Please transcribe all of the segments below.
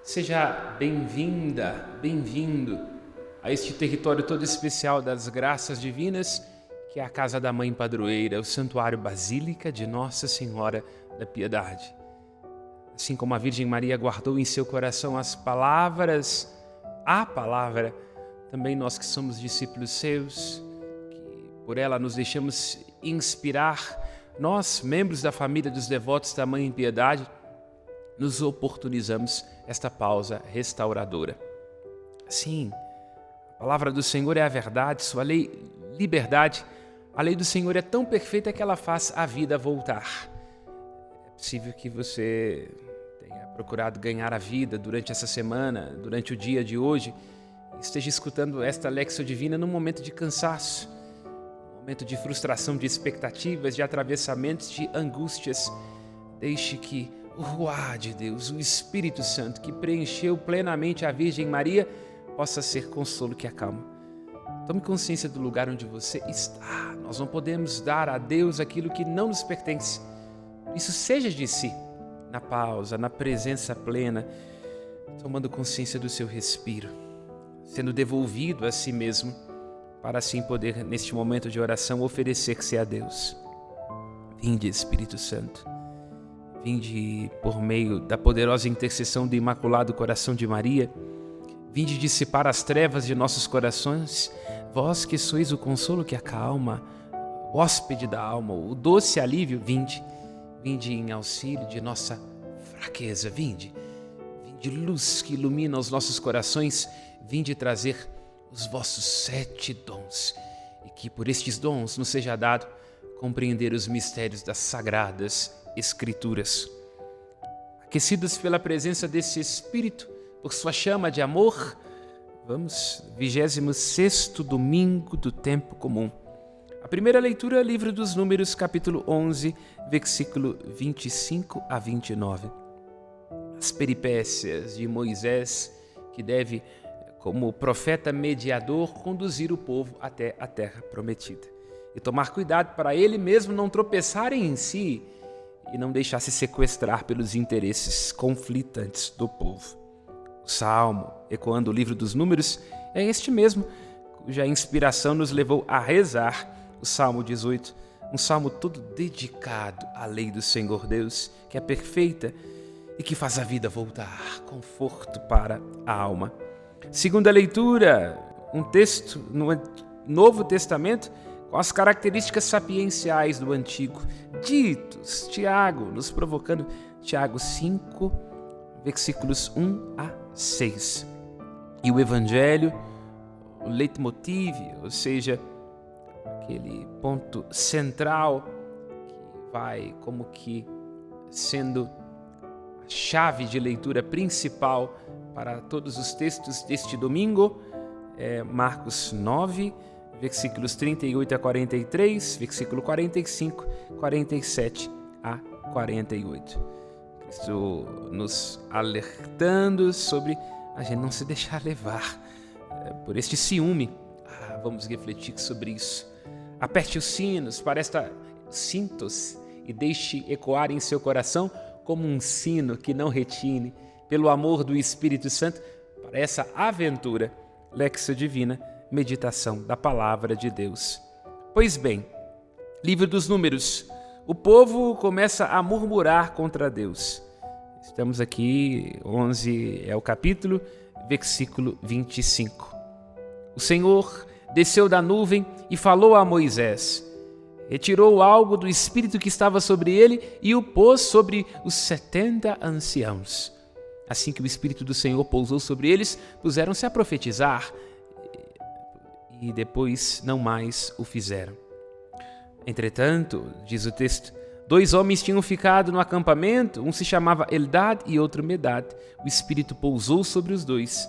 Seja bem-vinda, bem-vindo a este território todo especial das graças divinas, que é a casa da Mãe Padroeira, o Santuário Basílica de Nossa Senhora da Piedade. Assim como a Virgem Maria guardou em seu coração as palavras, a palavra, também nós que somos discípulos seus, que por ela nos deixamos inspirar, nós, membros da família dos devotos da Mãe Piedade, nos oportunizamos esta pausa restauradora. Sim, a palavra do Senhor é a verdade, sua lei, liberdade. A lei do Senhor é tão perfeita que ela faz a vida voltar. É possível que você tenha procurado ganhar a vida durante essa semana, durante o dia de hoje, esteja escutando esta Lexio Divina num momento de cansaço, num momento de frustração, de expectativas, de atravessamentos, de angústias. Deixe que o Ruá de Deus, o Espírito Santo que preencheu plenamente a Virgem Maria, possa ser consolo que acalma. Tome consciência do lugar onde você está. Nós não podemos dar a Deus aquilo que não nos pertence. Isso seja de si, na pausa, na presença plena, tomando consciência do seu respiro, sendo devolvido a si mesmo, para assim poder, neste momento de oração, oferecer-se a Deus. Vinde, Espírito Santo. Vinde por meio da poderosa intercessão do Imaculado Coração de Maria. Vinde dissipar as trevas de nossos corações. Vós que sois o consolo que acalma, o hóspede da alma, o doce alívio, vinde. Vinde em auxílio de nossa fraqueza, vinde. Vinde luz que ilumina os nossos corações. Vinde trazer os vossos 7 dons. E que por estes dons nos seja dado compreender os mistérios das sagradas Escrituras. Aquecidos pela presença desse Espírito, por sua chama de amor, vamos, 26º domingo do tempo comum. A primeira leitura é o livro dos Números, capítulo 11, versículo 25 a 29. As peripécias de Moisés, que deve, como profeta mediador, conduzir o povo até a terra prometida. E tomar cuidado para ele mesmo não tropeçar em si, e não deixar-se sequestrar pelos interesses conflitantes do povo. O Salmo, ecoando o livro dos Números, é este mesmo, cuja inspiração nos levou a rezar o Salmo 18, um salmo todo dedicado à lei do Senhor Deus, que é perfeita e que faz a vida voltar, conforto para a alma. Segunda leitura, um texto no Novo Testamento, com as características sapienciais do Antigo, ditos, Tiago, nos provocando, Tiago 5, versículos 1 a 6. E o Evangelho, o leitmotiv, ou seja, aquele ponto central que vai como que sendo a chave de leitura principal para todos os textos deste domingo, é Marcos 9, versículos 38 a 43, versículo 45, 47 a 48. Cristo nos alertando sobre a gente não se deixar levar por este ciúme. Vamos refletir sobre isso. Aperte os sinos para cintos e deixe ecoar em seu coração como um sino que não retine, pelo amor do Espírito Santo, para essa aventura, Lexio Divina, meditação da Palavra de Deus. Pois bem, livro dos Números, o povo começa a murmurar contra Deus. Estamos aqui, 11 é o capítulo, versículo 25. O Senhor desceu da nuvem e falou a Moisés. Retirou algo do Espírito que estava sobre ele e o pôs sobre os 70 anciãos. Assim que o Espírito do Senhor pousou sobre eles, puseram-se a profetizar, e depois não mais o fizeram. Entretanto, diz o texto, 2 homens tinham ficado no acampamento, um se chamava Eldad e outro Medad. O Espírito pousou sobre os 2.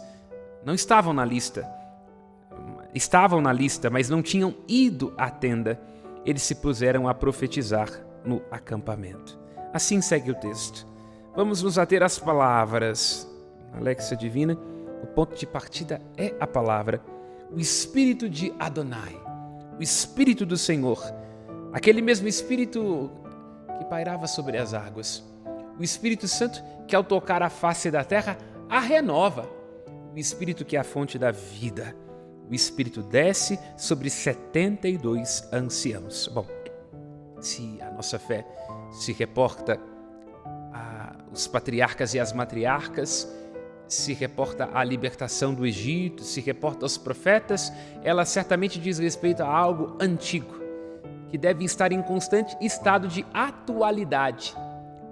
Não estavam na lista, mas não tinham ido à tenda. Eles se puseram a profetizar no acampamento. Assim segue o texto. Vamos nos ater às palavras. Na Lexio Divina, o ponto de partida é a palavra. O Espírito de Adonai, o Espírito do Senhor, aquele mesmo Espírito que pairava sobre as águas, o Espírito Santo que ao tocar a face da terra a renova. O Espírito que é a fonte da vida. O Espírito desce sobre 72 anciãos. Bom, se a nossa fé se reporta aos patriarcas e às matriarcas, se reporta à libertação do Egito, se reporta aos profetas, ela certamente diz respeito a algo antigo, que deve estar em constante estado de atualidade.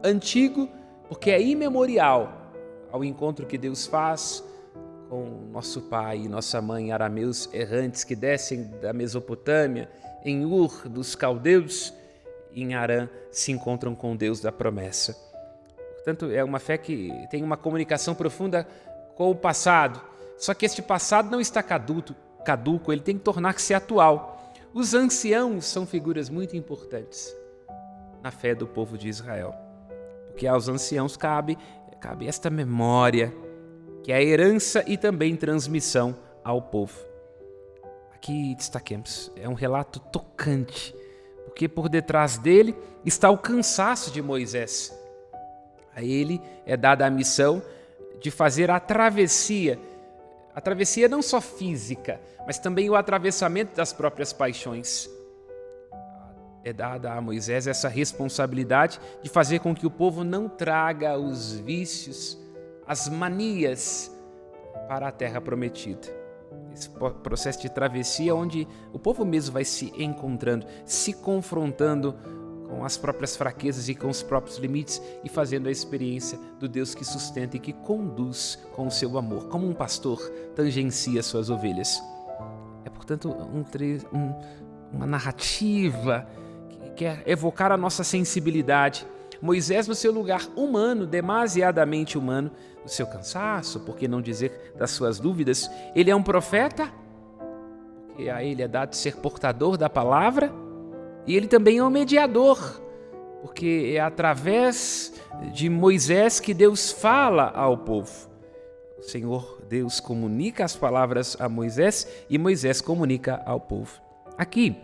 Antigo porque é imemorial ao encontro que Deus faz com nosso pai e nossa mãe arameus errantes que descem da Mesopotâmia, em Ur dos caldeus, e em Harã se encontram com Deus da promessa. Portanto, é uma fé que tem uma comunicação profunda com o passado, só que este passado não está caduco, ele tem que tornar-se atual. Os anciãos são figuras muito importantes na fé do povo de Israel, porque aos anciãos cabe esta memória, que é a herança e também transmissão ao povo. Aqui destaquemos, é um relato tocante, porque por detrás dele está o cansaço de Moisés. A ele é dada a missão de fazer a travessia não só física, mas também o atravessamento das próprias paixões. É dada a Moisés essa responsabilidade de fazer com que o povo não traga os vícios, as manias para a terra prometida. Esse processo de travessia onde o povo mesmo vai se encontrando, se confrontando com as próprias fraquezas e com os próprios limites e fazendo a experiência do Deus que sustenta e que conduz com o seu amor, como um pastor tangencia suas ovelhas. É, portanto, uma narrativa que quer evocar a nossa sensibilidade. Moisés, no seu lugar humano, demasiadamente humano, do seu cansaço, por que não dizer das suas dúvidas, ele é um profeta, porque a ele é dado ser portador da palavra, e ele também é um mediador, porque é através de Moisés que Deus fala ao povo. O Senhor Deus comunica as palavras a Moisés e Moisés comunica ao povo. Aqui,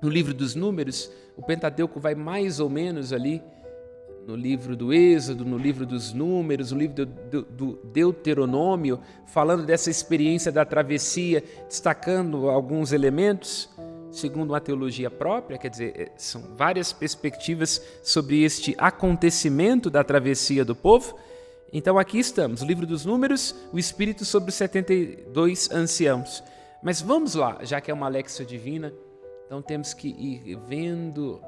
no livro dos Números, o Pentateuco vai mais ou menos ali no livro do Êxodo, no livro dos Números, no livro do Deuteronômio, falando dessa experiência da travessia, destacando alguns elementos, segundo uma teologia própria, quer dizer, são várias perspectivas sobre este acontecimento da travessia do povo. Então aqui estamos, o livro dos Números, o Espírito sobre os 72 anciãos. Mas vamos lá, já que é uma Léxio Divina, então temos que ir vendo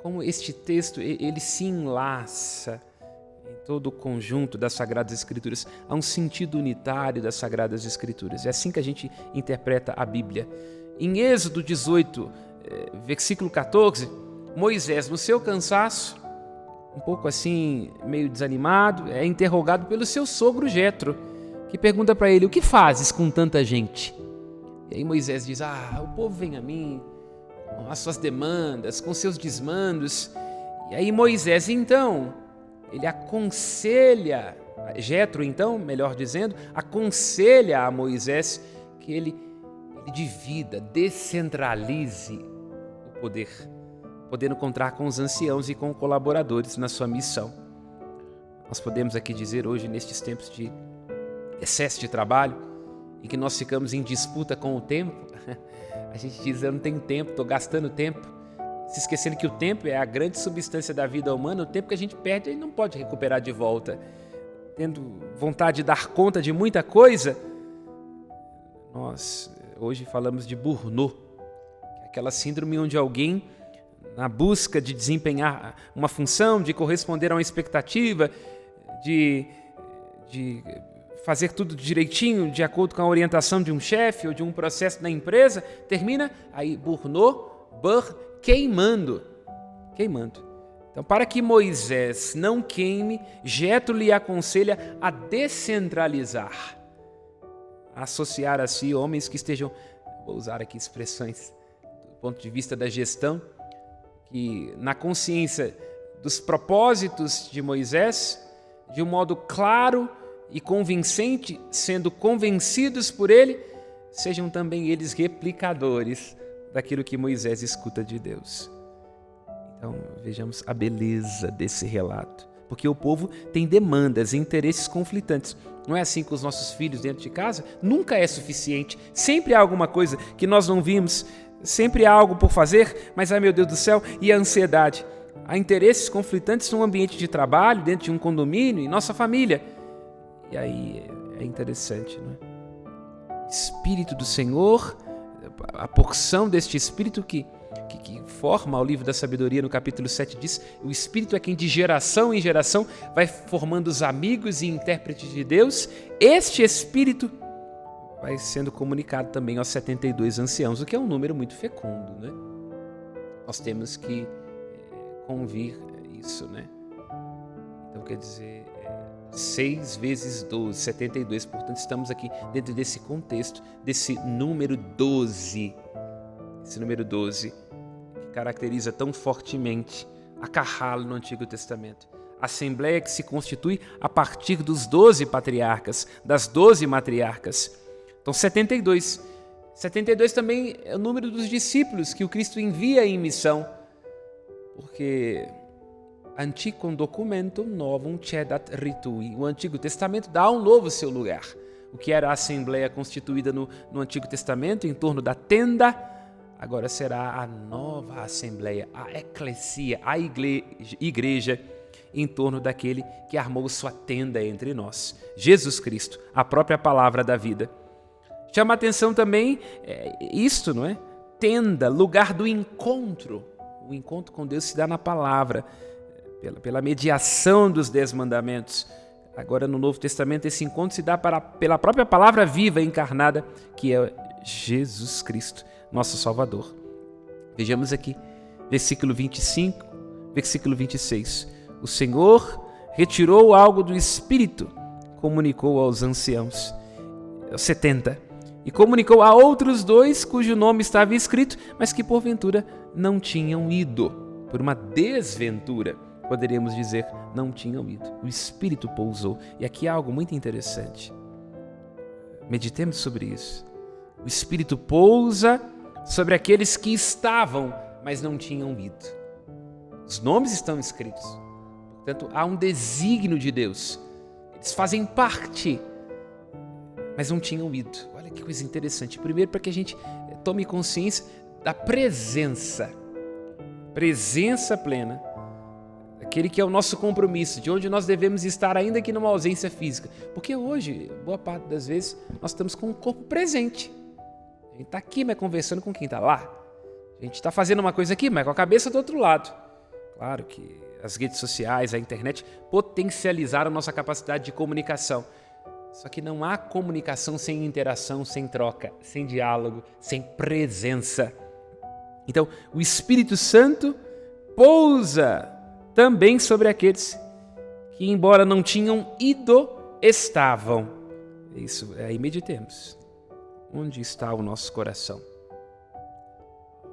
como este texto ele se enlaça em todo o conjunto das Sagradas Escrituras. Há um sentido unitário das Sagradas Escrituras. É assim que a gente interpreta a Bíblia. Em Êxodo 18, versículo 14, Moisés, no seu cansaço, um pouco assim, meio desanimado, é interrogado pelo seu sogro Jetro, que pergunta para ele: o que fazes com tanta gente? E aí Moisés diz: o povo vem a mim com as suas demandas, com seus desmandos. E aí Moisés, então, ele aconselha, Jetro, então, melhor dizendo, aconselha a Moisés que ele divida, descentralize o poder, podendo contar com os anciãos e com colaboradores na sua missão. Nós podemos aqui dizer hoje, nestes tempos de excesso de trabalho, em que nós ficamos em disputa com o tempo, a gente diz: eu não tenho tempo, estou gastando tempo, se esquecendo que o tempo é a grande substância da vida humana. O tempo que a gente perde, a gente não pode recuperar de volta. Tendo vontade de dar conta de muita coisa, nós hoje falamos de burnout, aquela síndrome onde alguém, na busca de desempenhar uma função, de corresponder a uma expectativa, de fazer tudo direitinho, de acordo com a orientação de um chefe ou de um processo na empresa, termina aí queimando. Então, para que Moisés não queime, Jetro lhe aconselha a descentralizar, a associar a si homens que estejam, vou usar aqui expressões do ponto de vista da gestão, que na consciência dos propósitos de Moisés, de um modo claro e convincente, sendo convencidos por ele, sejam também eles replicadores daquilo que Moisés escuta de Deus. Então vejamos a beleza desse relato, porque o povo tem demandas e interesses conflitantes. Não é assim com os nossos filhos dentro de casa? Nunca é suficiente. Sempre há alguma coisa que nós não vimos, sempre há algo por fazer, mas, ai meu Deus do céu, e a ansiedade? Há interesses conflitantes no ambiente de trabalho, dentro de um condomínio, em nossa família. E aí é interessante, não é? Espírito do Senhor, a porção deste Espírito que forma o livro da sabedoria, no capítulo 7, diz: o Espírito é quem de geração em geração vai formando os amigos e intérpretes de Deus. Este Espírito vai sendo comunicado também aos 72 anciãos, o que é um número muito fecundo, né? Nós temos que convir isso, né? Então quer dizer, 6 vezes 12, 72. Portanto, estamos aqui dentro desse contexto, desse número 12. Esse número 12 que caracteriza tão fortemente a Kahal no Antigo Testamento. A Assembleia que se constitui a partir dos 12 patriarcas, das 12 matriarcas. Então, 72. 72 também é o número dos discípulos que o Cristo envia em missão. Porque anticum documentum novum cedat ritui. O Antigo Testamento dá um novo seu lugar. O que era a Assembleia constituída no Antigo Testamento, em torno da tenda, agora será a nova Assembleia, a Eclesia, a igreja, em torno daquele que armou sua tenda entre nós, Jesus Cristo, a própria palavra da vida. Chama a atenção também isto, não é? Tenda, lugar do encontro. O encontro com Deus se dá na palavra, pela mediação dos 10 mandamentos. Agora, no Novo Testamento, esse encontro se dá pela própria palavra viva encarnada, que é Jesus Cristo, nosso Salvador. Vejamos aqui, versículo 25, versículo 26. O Senhor retirou algo do Espírito, comunicou aos anciãos, 70, e comunicou a outros 2 cujo nome estava escrito, mas que porventura não tinham ido. Por uma desventura, poderíamos dizer, não tinham ido. O Espírito pousou. E aqui há algo muito interessante. Meditemos sobre isso. O Espírito pousa sobre aqueles que estavam, mas não tinham ido. Os nomes estão escritos. Portanto, há um desígnio de Deus. Eles fazem parte, mas não tinham ido. Olha que coisa interessante. Primeiro, para que a gente tome consciência da presença plena, aquele que é o nosso compromisso, de onde nós devemos estar ainda que numa ausência física. Porque hoje, boa parte das vezes, nós estamos com o corpo presente. A gente está aqui, mas conversando com quem está lá. A gente está fazendo uma coisa aqui, mas com a cabeça do outro lado. Claro que as redes sociais, a internet potencializaram a nossa capacidade de comunicação. Só que não há comunicação sem interação, sem troca, sem diálogo, sem presença. Então, o Espírito Santo pousa também sobre aqueles que, embora não tinham ido, estavam. Isso, aí meditemos. Onde está o nosso coração?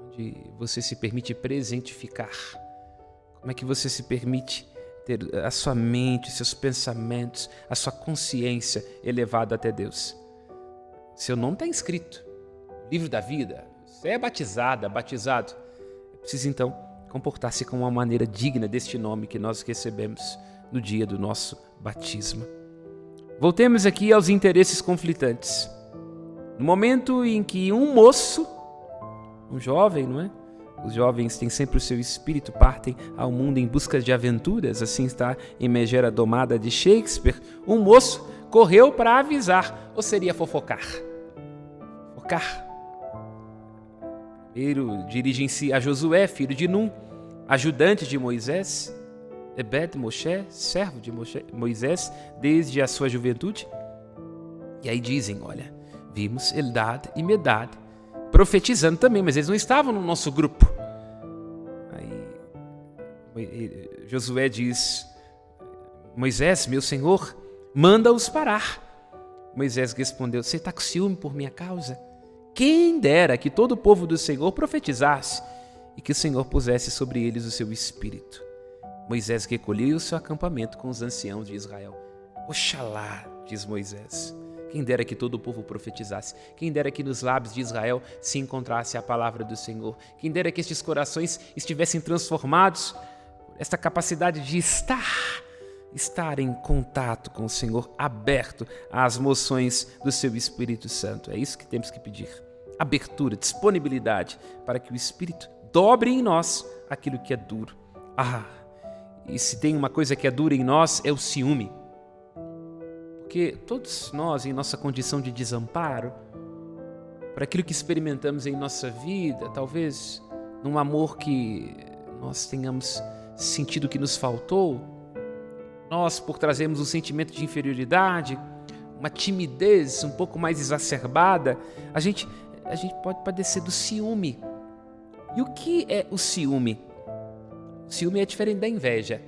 Onde você se permite presentificar? Como é que você se permite ter a sua mente, seus pensamentos, a sua consciência elevada até Deus? Seu nome está inscrito no livro da vida. Você é batizado. Precisa então comportar-se com uma maneira digna deste nome que nós recebemos no dia do nosso batismo. Voltemos aqui aos interesses conflitantes. No momento em que um moço, um jovem, não é? Os jovens têm sempre o seu espírito, partem ao mundo em busca de aventuras, assim está em Megera Domada de Shakespeare. Um moço correu para avisar, ou seria fofocar? Fofocar. Primeiro dirigem-se a Josué, filho de Num, ajudante de Moisés, Ebed Moshe, servo de Moisés, desde a sua juventude. E aí dizem, olha, vimos Eldad e Medad profetizando também, mas eles não estavam no nosso grupo. Aí Josué diz, Moisés, meu senhor, manda-os parar. Moisés respondeu, você está com ciúme por minha causa? Quem dera que todo o povo do Senhor profetizasse e que o Senhor pusesse sobre eles o seu espírito. Moisés recolheu o seu acampamento com os anciãos de Israel. Oxalá, diz Moisés, quem dera que todo o povo profetizasse, quem dera que nos lábios de Israel se encontrasse a palavra do Senhor, quem dera que estes corações estivessem transformados por esta capacidade de estar estar em contato com o Senhor, aberto às moções do seu Espírito Santo. É isso que temos que pedir. Abertura, disponibilidade para que o Espírito dobre em nós aquilo que é duro. E se tem uma coisa que é dura em nós, é o ciúme. Porque todos nós, em nossa condição de desamparo, para aquilo que experimentamos em nossa vida, talvez num amor que nós tenhamos sentido que nos faltou, nós, por trazermos um sentimento de inferioridade, uma timidez um pouco mais exacerbada, a gente pode padecer do ciúme. E o que é o ciúme? O ciúme é diferente da inveja.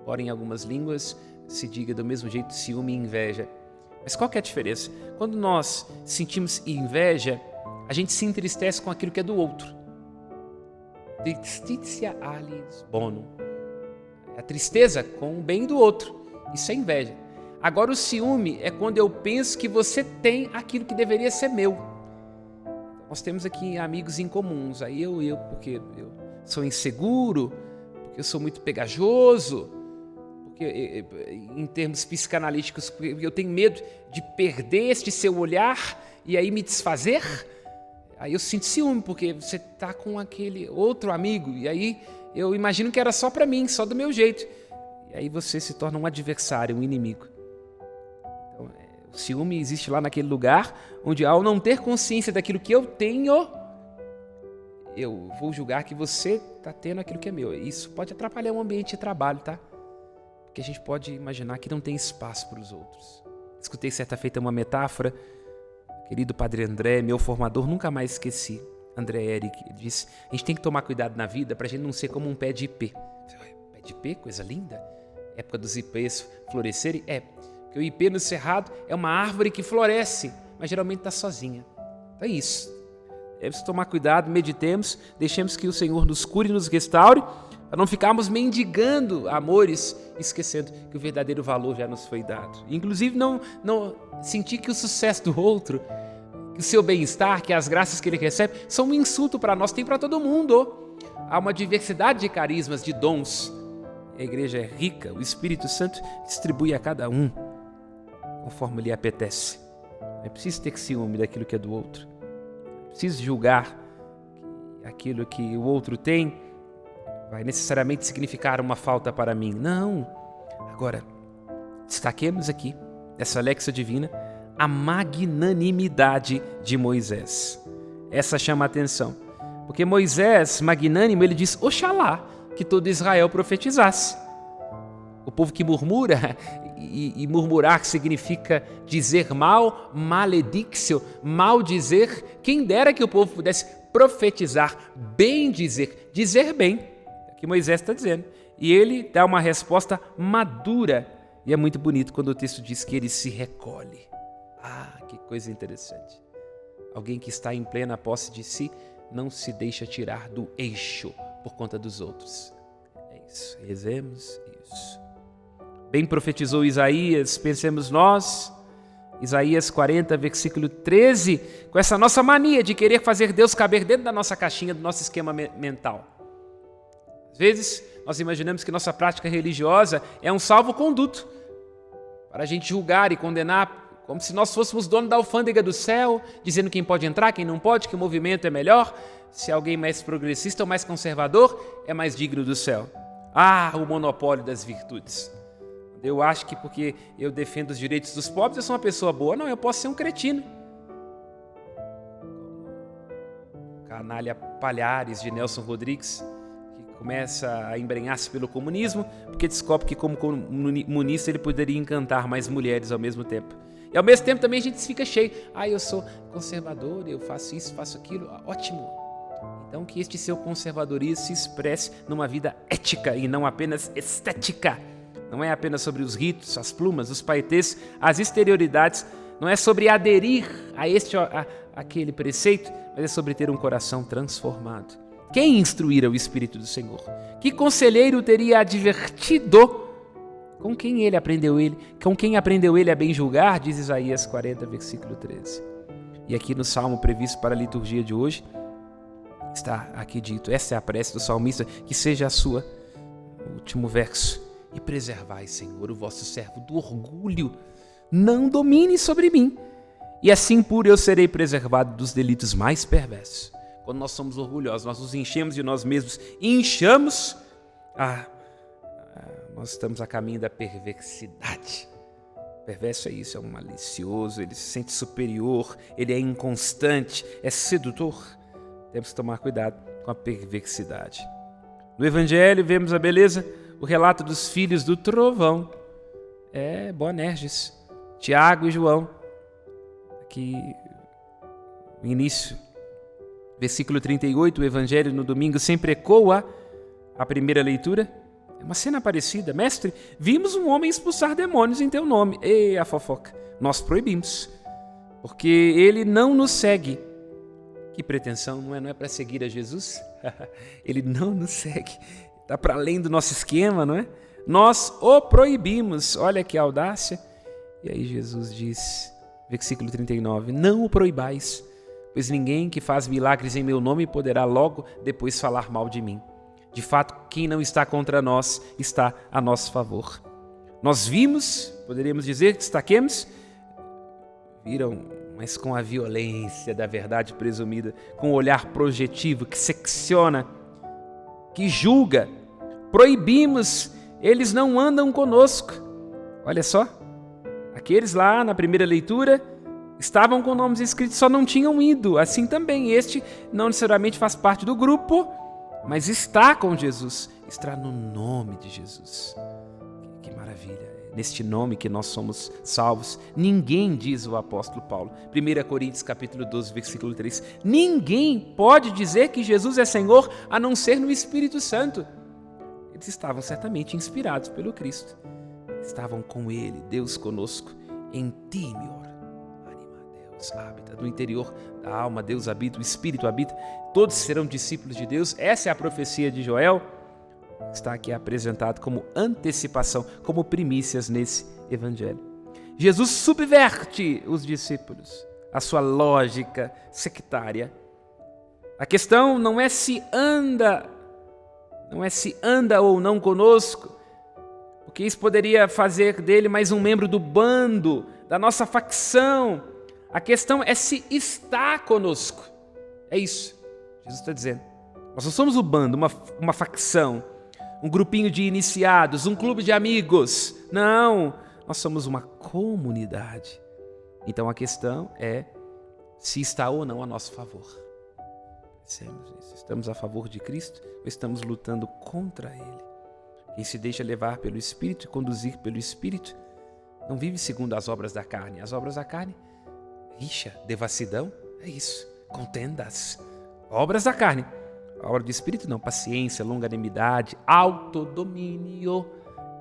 Embora em algumas línguas se diga do mesmo jeito ciúme e inveja. Mas qual que é a diferença? Quando nós sentimos inveja, a gente se entristece com aquilo que é do outro. Tristitia aliis bonum. É a tristeza com o bem do outro. Isso é inveja. Agora o ciúme é quando eu penso que você tem aquilo que deveria ser meu. Nós temos aqui amigos em comuns. Aí eu porque eu sou inseguro, porque eu sou muito pegajoso, porque em termos psicanalíticos eu tenho medo de perder este seu olhar e aí me desfazer. Aí eu sinto ciúme, porque você está com aquele outro amigo, e aí eu imagino que era só para mim, só do meu jeito. E aí você se torna um adversário, um inimigo. Então, o ciúme existe lá naquele lugar onde, ao não ter consciência daquilo que eu tenho, eu vou julgar que você está tendo aquilo que é meu. Isso pode atrapalhar o ambiente de trabalho, tá? Porque a gente pode imaginar que não tem espaço para os outros. Escutei certa feita uma metáfora. Querido Padre André, meu formador, nunca mais esqueci. André Eric, ele disse, a gente tem que tomar cuidado na vida para a gente não ser como um pé de ipê. Pé de ipê, coisa linda. Época dos ipês florescerem. Porque o ipê no cerrado é uma árvore que floresce, mas geralmente está sozinha. Então é isso. Devemos tomar cuidado, meditemos, deixemos que o Senhor nos cure e nos restaure, para não ficarmos mendigando amores, esquecendo que o verdadeiro valor já nos foi dado. Inclusive não sentir que o sucesso do outro, que o seu bem-estar, que as graças que ele recebe, são um insulto para nós, tem para todo mundo. Há uma diversidade de carismas, de dons. A igreja é rica, o Espírito Santo distribui a cada um conforme lhe apetece. Não é preciso ter ciúme daquilo que é do outro. Não é preciso julgar que aquilo que o outro tem vai necessariamente significar uma falta para mim. Não. Agora, destaquemos aqui, nessa Léxia Divina, a magnanimidade de Moisés. Essa chama a atenção. Porque Moisés, magnânimo, ele diz, oxalá que todo Israel profetizasse. O povo que murmura, e murmurar significa dizer mal, maledictio, mal dizer. Quem dera que o povo pudesse profetizar, bem dizer, dizer bem. É o que Moisés está dizendo. E ele dá uma resposta madura. E é muito bonito quando o texto diz que ele se recolhe. Que coisa interessante. Alguém que está em plena posse de si não se deixa tirar do eixo por conta dos outros. É isso. Rezemos isso. Bem profetizou Isaías, pensemos nós, Isaías 40, versículo 13, com essa nossa mania de querer fazer Deus caber dentro da nossa caixinha, do nosso esquema mental. Às vezes, nós imaginamos que nossa prática religiosa é um salvo-conduto para a gente julgar e condenar, como se nós fôssemos dono da alfândega do céu, dizendo quem pode entrar, quem não pode, que o movimento é melhor, se alguém mais progressista ou mais conservador é mais digno do céu. O monopólio das virtudes. Eu acho que porque eu defendo os direitos dos pobres, eu sou uma pessoa boa. Não, eu posso ser um cretino. Canalha Palhares, de Nelson Rodrigues, que começa a embrenhar-se pelo comunismo, porque descobre que como comunista ele poderia encantar mais mulheres ao mesmo tempo. E ao mesmo tempo também a gente fica cheio. Eu sou conservador, eu faço isso, faço aquilo. Ótimo. Então que este seu conservadorismo se expresse numa vida ética e não apenas estética. Não é apenas sobre os ritos, as plumas, os paetês, as exterioridades. Não é sobre aderir a aquele preceito, mas é sobre ter um coração transformado. Quem instruíra o Espírito do Senhor? Que conselheiro teria advertido? Com quem aprendeu ele a bem julgar? Diz Isaías 40, versículo 13. E aqui no salmo previsto para a liturgia de hoje, está aqui dito, essa é a prece do salmista, que seja a sua, o último verso. e preservai, Senhor, o vosso servo do orgulho. Não domine sobre mim, e assim por eu serei preservado dos delitos mais perversos. Quando nós somos orgulhosos, nós nos enchemos de nós mesmos e inchamos, nós estamos a caminho da perversidade. Perverso é isso, é um malicioso, ele se sente superior, ele é inconstante, é sedutor. Temos que tomar cuidado com a perversidade. No Evangelho vemos a beleza, o relato dos filhos do trovão. Boanerges, Tiago e João. Aqui no início, versículo 38, o Evangelho no domingo sempre ecoa a primeira leitura. É uma cena parecida. Mestre, vimos um homem expulsar demônios em teu nome. E a fofoca. Nós proibimos, porque ele não nos segue. Que pretensão, não é para seguir a Jesus? Ele não nos segue. Está para além do nosso esquema, não é? Nós o proibimos. Olha que audácia. E aí Jesus diz, versículo 39, não o proibais, pois ninguém que faz milagres em meu nome poderá logo depois falar mal de mim. De fato, quem não está contra nós está a nosso favor. Nós vimos, poderíamos dizer, destaquemos, viram, mas com a violência da verdade presumida, com o olhar projetivo que secciona, que julga. Proibimos, eles não andam conosco. Olha só, aqueles lá na primeira leitura estavam com nomes escritos, só não tinham ido. Assim também este não necessariamente faz parte do grupo, mas está com Jesus, está no nome de Jesus. Que maravilha, é neste nome que nós somos salvos. Ninguém, diz o apóstolo Paulo, 1 Coríntios capítulo 12, versículo 3, ninguém pode dizer que Jesus é Senhor a não ser no Espírito Santo. Eles estavam certamente inspirados pelo Cristo, estavam com Ele, Deus conosco, em ti, meu Deus habita, no interior da alma Deus habita, o Espírito habita, todos serão discípulos de Deus. Essa é a profecia de Joel, está aqui apresentado como antecipação, como primícias nesse Evangelho. Jesus subverte os discípulos, a sua lógica sectária. A questão não é se anda ou não conosco, porque isso poderia fazer dele mais um membro do bando, da nossa facção. A questão é se está conosco. É isso. Jesus está dizendo. Nós não somos o bando, uma facção, um grupinho de iniciados, um clube de amigos. Não, nós somos uma comunidade. Então a questão é se está ou não a nosso favor. Pensemos nisso. Estamos a favor de Cristo ou estamos lutando contra Ele? Quem se deixa levar pelo Espírito e conduzir pelo Espírito não vive segundo as obras da carne. As obras da carne, rixa, devassidão, é isso, contendas, obras da carne. A obra do Espírito não, paciência, longanimidade, autodomínio.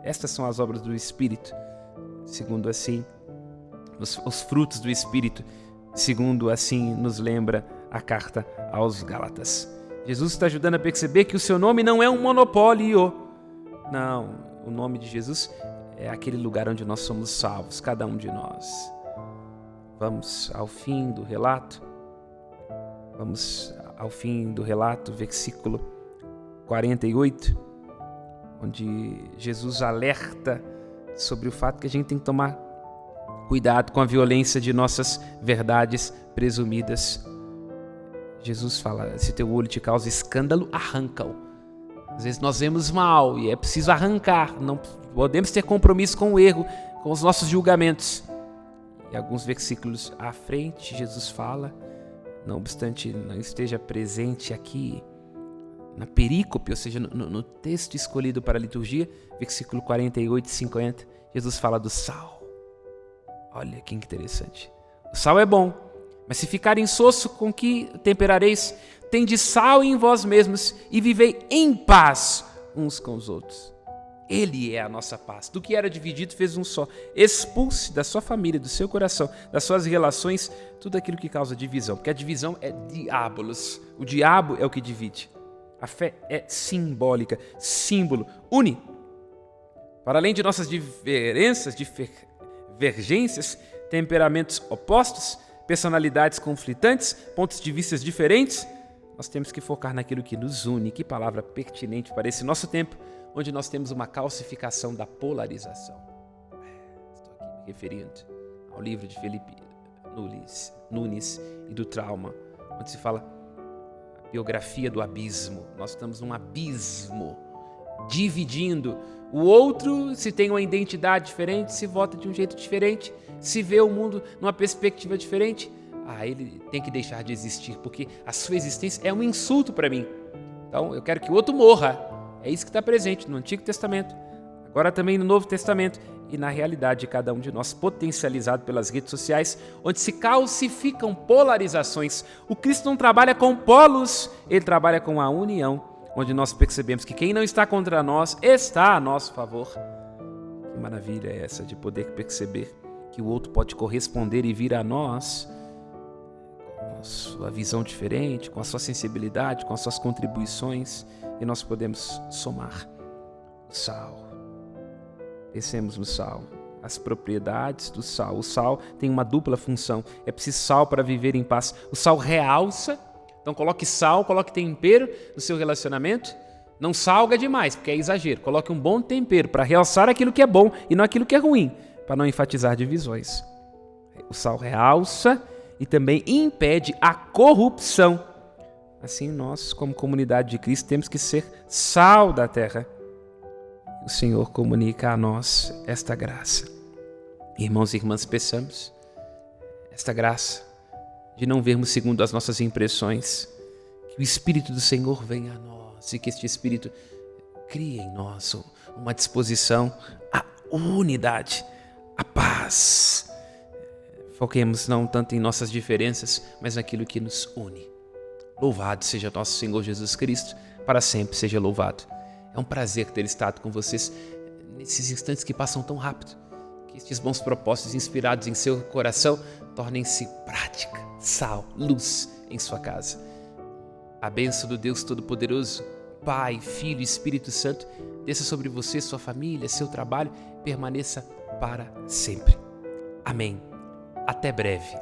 Estas são as obras do Espírito, segundo assim, os frutos do Espírito, segundo assim nos lembra a carta aos Gálatas. Jesus está ajudando a perceber que o seu nome não é um monopólio. Não, o nome de Jesus é aquele lugar onde nós somos salvos, cada um de nós. Vamos ao fim do relato. Versículo 48, onde Jesus alerta sobre o fato que a gente tem que tomar cuidado com a violência de nossas verdades presumidas. Jesus fala, se teu olho te causa escândalo, arranca-o. Às vezes nós vemos mal e é preciso arrancar, não podemos ter compromisso com o erro, com os nossos julgamentos. E alguns versículos à frente, Jesus fala, não obstante não esteja presente aqui na perícope, ou seja, no texto escolhido para a liturgia, versículo 48 e 50, Jesus fala do sal. Olha que interessante. O sal é bom, mas se ficar insosso, com que temperareis? Tende sal em vós mesmos e vivei em paz uns com os outros. Ele é a nossa paz. Do que era dividido, fez um só. Expulse da sua família, do seu coração, das suas relações, tudo aquilo que causa divisão. Porque a divisão é diabolos. O diabo é o que divide. A fé é simbólica, símbolo. Une. Para além de nossas diferenças, divergências, temperamentos opostos, personalidades conflitantes, pontos de vista diferentes, nós temos que focar naquilo que nos une. Que palavra pertinente para esse nosso tempo, onde nós temos uma calcificação da polarização. Estou aqui me referindo ao livro de Felipe Nunes e do Trauma, onde se fala a biografia do abismo. Nós estamos num abismo, dividindo. O outro, se tem uma identidade diferente, se vota de um jeito diferente, se vê o mundo numa perspectiva diferente, ele tem que deixar de existir, porque a sua existência é um insulto para mim. Então, eu quero que o outro morra. É isso que está presente no Antigo Testamento, agora também no Novo Testamento e na realidade de cada um de nós, potencializado pelas redes sociais, onde se calcificam polarizações. O Cristo não trabalha com polos, ele trabalha com a união, onde nós percebemos que quem não está contra nós está a nosso favor. Que maravilha é essa de poder perceber que o outro pode corresponder e vir a nós com a sua visão diferente, com a sua sensibilidade, com as suas contribuições, e nós podemos somar o sal. Pensemos no sal, as propriedades do sal. O sal tem uma dupla função, é preciso sal para viver em paz. O sal realça, então coloque sal, coloque tempero no seu relacionamento. Não salga demais, porque é exagero. Coloque um bom tempero para realçar aquilo que é bom e não aquilo que é ruim, para não enfatizar divisões. O sal realça e também impede a corrupção. Assim nós, como comunidade de Cristo, temos que ser sal da terra. O Senhor comunica a nós esta graça. Irmãos e irmãs, peçamos esta graça de não vermos segundo as nossas impressões, que o Espírito do Senhor venha a nós e que este Espírito crie em nós uma disposição à unidade, à paz. Foquemos não tanto em nossas diferenças, mas naquilo que nos une. Louvado seja nosso Senhor Jesus Cristo, para sempre seja louvado. É um prazer ter estado com vocês nesses instantes que passam tão rápido. Que estes bons propósitos inspirados em seu coração tornem-se prática, sal, luz em sua casa. A bênção do Deus Todo-Poderoso, Pai, Filho e Espírito Santo, desça sobre você, sua família, seu trabalho, permaneça para sempre. Amém. Até breve.